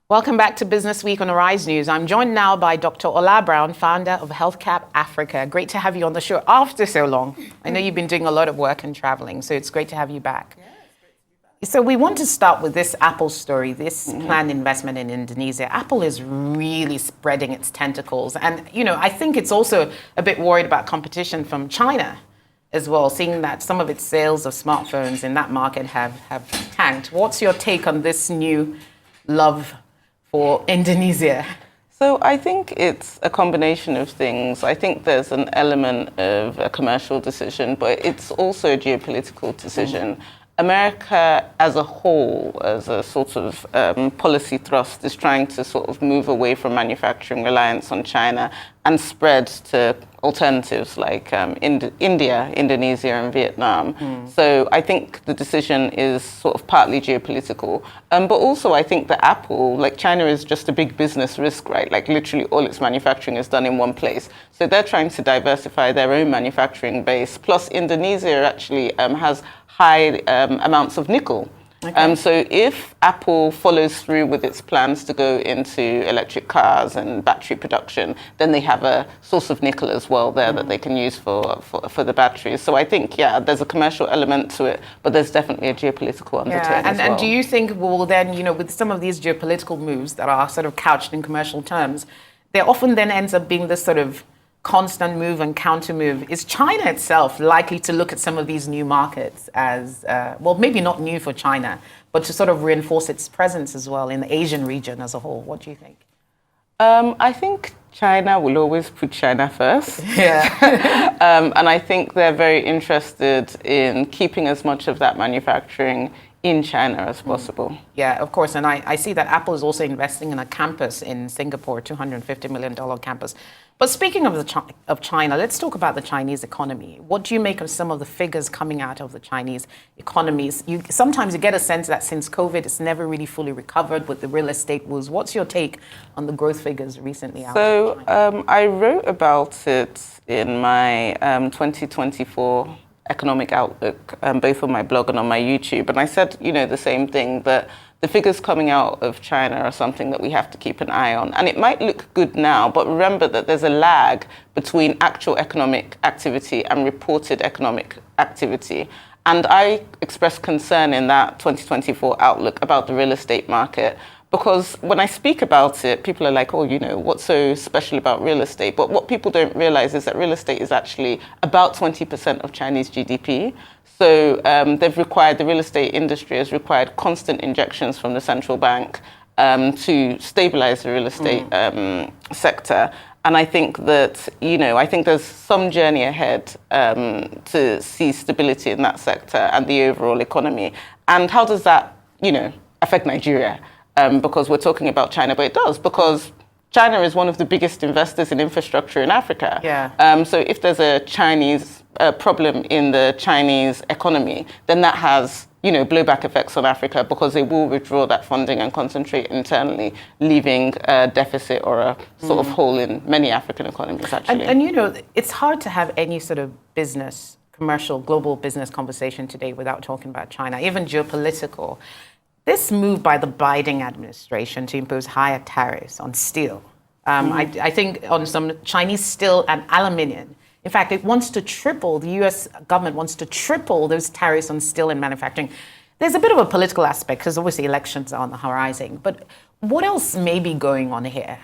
Welcome back to Business Week on Arise News. I'm joined now by Dr. Ola Brown, founder of HealthCap Africa. Great to have you on the show after so long. I know you've been doing a lot of work and traveling, so it's great to have you back. Yeah, it's great to be back. So we want to start with this Apple story, this planned investment in Indonesia. Apple is really spreading its tentacles. And, I think it's also a bit worried about competition from China as well, seeing that some of its sales of smartphones in that market have tanked. What's your take on this new love for Indonesia? So I think it's a combination of things. I think there's an element of a commercial decision, but it's also a geopolitical decision. America as a whole, as a sort of policy thrust, is trying to sort of move away from manufacturing reliance on China and spread to alternatives like India, Indonesia, and Vietnam. So I think the decision is sort of partly geopolitical. But also I think that Apple, like China is just a big business risk, right? Like literally all its manufacturing is done in one place. So they're trying to diversify their own manufacturing base. Plus Indonesia actually has high amounts of nickel. Okay. So if Apple follows through with its plans to go into electric cars and battery production, then they have a source of nickel as well there that they can use for the batteries. So I think, yeah, there's a commercial element to it, but there's definitely a geopolitical undertone as well. And do you think, well, then, with some of these geopolitical moves that are sort of couched in commercial terms, there often then ends up being this sort of constant move and counter move. Is China itself likely to look at some of these new markets as, well, maybe not new for China, but to sort of reinforce its presence as well in the Asian region as a whole? What do you think? I think China will always put China first. Yeah. And I think they're very interested in keeping as much of that manufacturing in China as possible. Yeah, of course. And I see that Apple is also investing in a campus in Singapore, $250 million campus. But speaking of China, let's talk about the Chinese economy. What do you make of some of the figures coming out of the Chinese economies? Sometimes you get a sense that since COVID, it's never really fully recovered with the real estate woes. What's your take on the growth figures recently out of China? I wrote about it in my 2024 economic outlook, both on my blog and on my YouTube. And I said, the same thing, that the figures coming out of China are something that we have to keep an eye on. And it might look good now, but remember that there's a lag between actual economic activity and reported economic activity. And I expressed concern in that 2024 outlook about the real estate market, because when I speak about it, people are like, oh, what's so special about real estate? But what people don't realize is that real estate is actually about 20% of Chinese GDP. So the real estate industry has required constant injections from the central bank to stabilize the real estate sector. And I think that, I think there's some journey ahead to see stability in that sector and the overall economy. And how does that, affect Nigeria? Because we're talking about China, but it does, because China is one of the biggest investors in infrastructure in Africa. Yeah. So if there's a Chinese problem in the Chinese economy, then that has, blowback effects on Africa, because they will withdraw that funding and concentrate internally, leaving a deficit or a sort of hole in many African economies, actually. And it's hard to have any sort of commercial, global business conversation today without talking about China, even geopolitical. This move by the Biden administration to impose higher tariffs on steel, I think on some Chinese steel and aluminium. In fact, it wants to triple, the US government wants to triple those tariffs on steel and manufacturing. There's a bit of a political aspect because obviously elections are on the horizon. But what else may be going on here?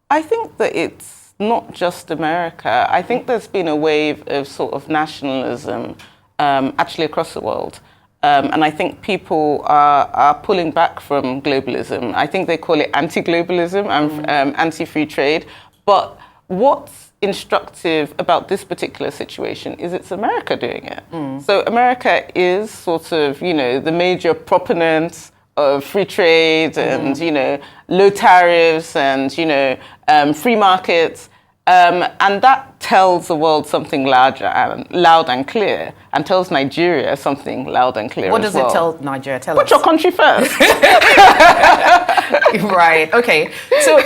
I think that it's not just America. I think there's been a wave of sort of nationalism actually across the world. And I think people are pulling back from globalism. I think they call it anti-globalism and anti-free trade. But what's instructive about this particular situation is it's America doing it. So America is sort of, the major proponent of free trade and, low tariffs and, free markets. And that tells the world something loud and clear, and tells Nigeria something loud and clear. What does it tell Nigeria? Put your country first. Right. Okay. So,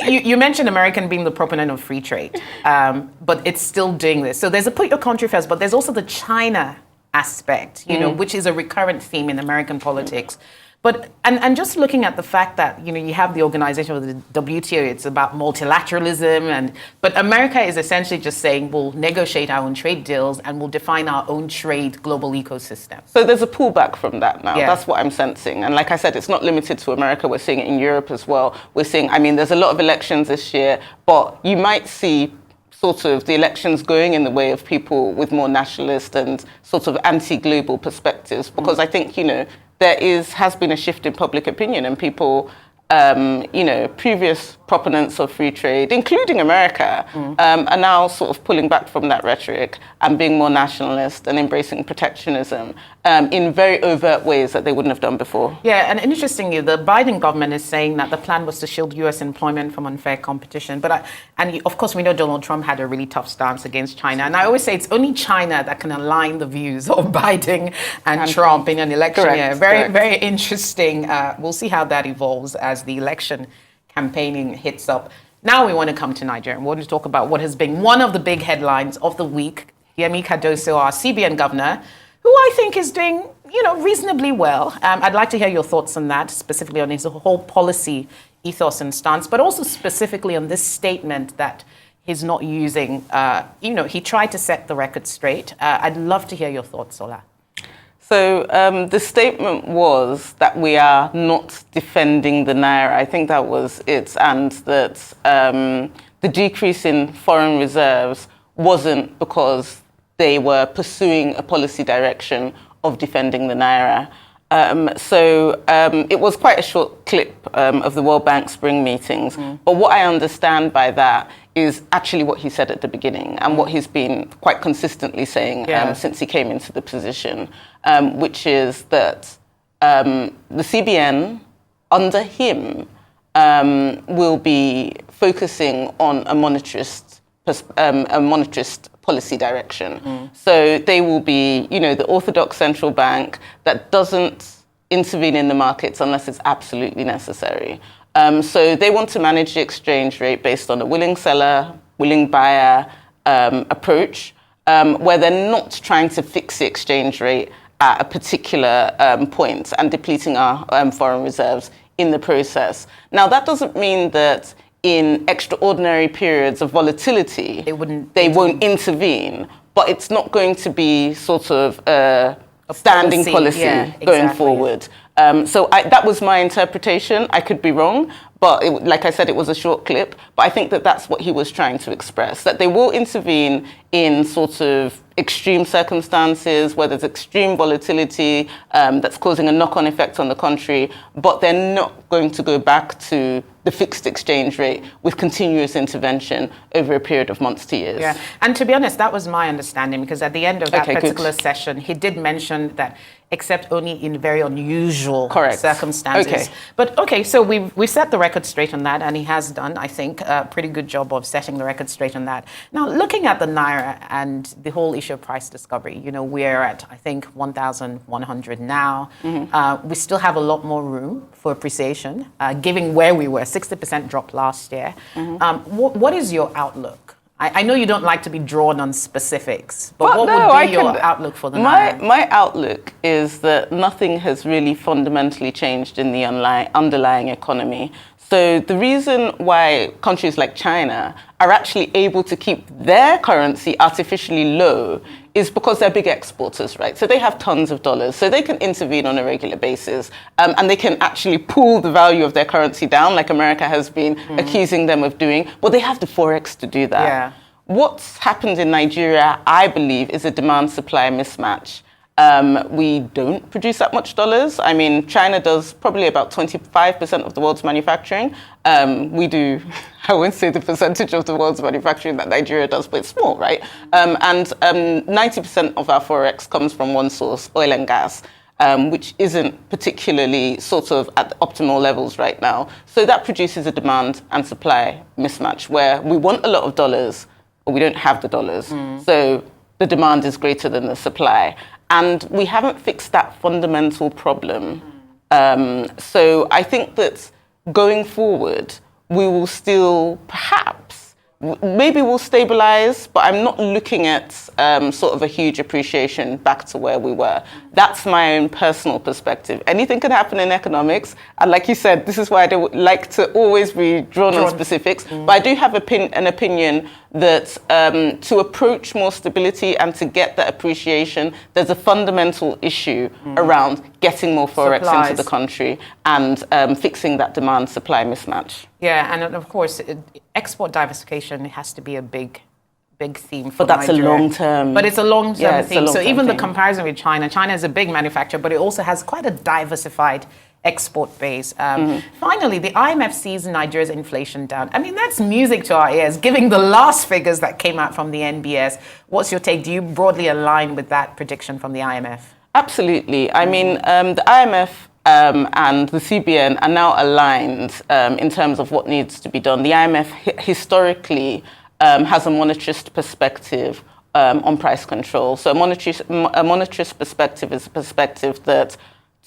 you mentioned American being the proponent of free trade, but it's still doing this. So there's a put your country first, but there's also the China aspect, which is a recurrent theme in American politics. And just looking at the fact that, you have the organization of the WTO, it's about multilateralism, but America is essentially just saying we'll negotiate our own trade deals and we'll define our own trade global ecosystem. So there's a pullback from that now. Yeah. That's what I'm sensing. And like I said, it's not limited to America. We're seeing it in Europe as well. We're seeing, there's a lot of elections this year, but you might see sort of the elections going in the way of people with more nationalist and sort of anti-global perspectives, because I think, there has been a shift in public opinion, and people, previous proponents of free trade, including America, are now sort of pulling back from that rhetoric and being more nationalist and embracing protectionism in very overt ways that they wouldn't have done before. Yeah, and interestingly, the Biden government is saying that the plan was to shield U.S. employment from unfair competition. Of course, we know Donald Trump had a really tough stance against China. And I always say it's only China that can align the views of Biden and Trump in an election year. Very interesting. We'll see how that evolves as the election campaigning hits up. Now we want to come to Nigeria. We want to talk about what has been one of the big headlines of the week. Yemi Cardoso, our CBN governor, who I think is doing, reasonably well. I'd like to hear your thoughts on that, specifically on his whole policy ethos and stance, but also specifically on this statement that he's not using. He tried to set the record straight. I'd love to hear your thoughts, Ola. So the statement was that we are not defending the Naira. I think that was it. And that the decrease in foreign reserves wasn't because they were pursuing a policy direction of defending the Naira. It was quite a short clip of the World Bank spring meetings. But what I understand by that is actually what he said at the beginning and what he's been quite consistently saying since he came into the position, which is that the CBN, under him, will be focusing on a monetarist policy direction. So they will be, the orthodox central bank that doesn't intervene in the markets unless it's absolutely necessary. So they want to manage the exchange rate based on a willing seller, willing buyer approach, where they're not trying to fix the exchange rate at a particular point and depleting our foreign reserves in the process. Now, that doesn't mean that in extraordinary periods of volatility, they won't intervene, but it's not going to be sort of a standing policy going forward. That was my interpretation. I could be wrong, but like I said, it was a short clip. But I think that that's what he was trying to express, that they will intervene in sort of extreme circumstances where there's extreme volatility that's causing a knock-on effect on the country, but they're not going to go back to the fixed exchange rate with continuous intervention over a period of months to years. Yeah, and to be honest, that was my understanding, because at the end of that particular session, he did mention that except only in very unusual circumstances. But so we've set the record straight on that, and he has done, I think, a pretty good job of setting the record straight on that. Now, looking at the Naira and the whole issue of price discovery, we're at, I think, 1,100 now. We still have a lot more room for appreciation, given where we were, 60% drop last year. What is your outlook? I know you don't like to be drawn on specifics, but what would be your outlook for the Naira? My outlook is that nothing has really fundamentally changed in the underlying economy. So the reason why countries like China are actually able to keep their currency artificially low is because they're big exporters, right? So they have tons of dollars, so they can intervene on a regular basis, and they can actually pull the value of their currency down, like America has been accusing them of doing. But they have the forex to do that. Yeah. What's happened in Nigeria, I believe, is a demand-supply mismatch. We don't produce that much dollars. I mean, China does probably about 25% of the world's manufacturing. We do, I won't say the percentage of the world's manufacturing that Nigeria does, but it's small, right? And 90% of our forex comes from one source, oil and gas, which isn't particularly sort of at the optimal levels right now. So that produces a demand and supply mismatch where we want a lot of dollars, but we don't have the dollars. So the demand is greater than the supply. And we haven't fixed that fundamental problem. So I think that going forward, we will still perhaps maybe will stabilize, but I'm not looking at sort of a huge appreciation back to where we were. That's my own personal perspective. Anything can happen in economics. And like you said, this is why I don't like to always be drawn on specifics. But I do have an opinion that to approach more stability and to get that appreciation, there's a fundamental issue around getting more forex into the country and fixing that demand-supply mismatch. Yeah, and of course, export diversification has to be a big theme for But that's Nigeria. a long-term... But it's a long-term theme. So even the thing. comparison with China is a big manufacturer, but it also has quite a diversified export base. Finally, the IMF sees Nigeria's inflation down. I mean, that's music to our ears, given the last figures that came out from the NBS. What's your take? Do you broadly align with that prediction from the IMF? Absolutely. I mean, the IMF and the CBN are now aligned in terms of what needs to be done. The IMF historically has a monetarist perspective on price control. So a monetarist perspective is a perspective that,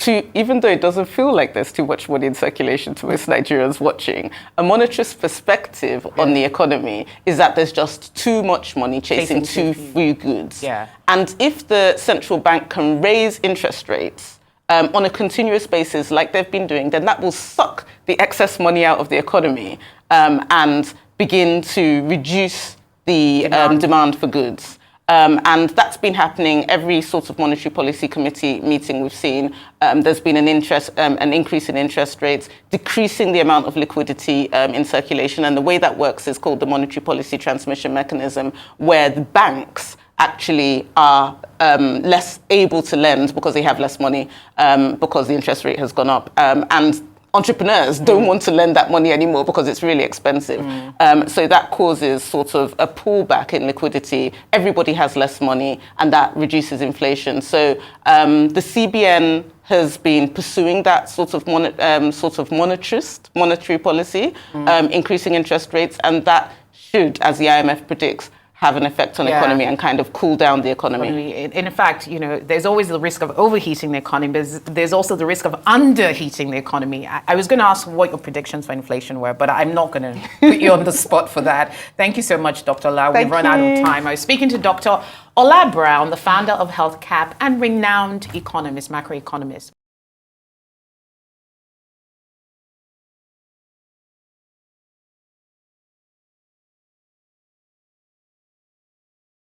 even though it doesn't feel like there's too much money in circulation to most Nigerians watching, a monetarist perspective on the economy is that there's just too much money chasing too few goods. Yeah. And if the central bank can raise interest rates on a continuous basis like they've been doing, then that will suck the excess money out of the economy and begin to reduce the demand for goods. And that's been happening every sort of monetary policy committee meeting we've seen. There's been an increase in interest rates, decreasing the amount of liquidity in circulation. And the way that works is called the monetary policy transmission mechanism, where the banks actually are less able to lend because they have less money because the interest rate has gone up. And entrepreneurs don't want to lend that money anymore because it's really expensive. So that causes sort of a pullback in liquidity. Everybody has less money, and that reduces inflation. So the CBN has been pursuing that sort of monetarist monetary policy, increasing interest rates, and that should, as the IMF predicts, have an effect on the economy and kind of cool down the economy. In fact, there's always the risk of overheating the economy, but there's also the risk of underheating the economy. I was going to ask what your predictions for inflation were, but I'm not going to put you on the spot for that. Thank you so much, Dr. Ola. We've run out of time. I was speaking to Dr. Ola Brown, the founder of HealthCap and renowned economist, macroeconomist.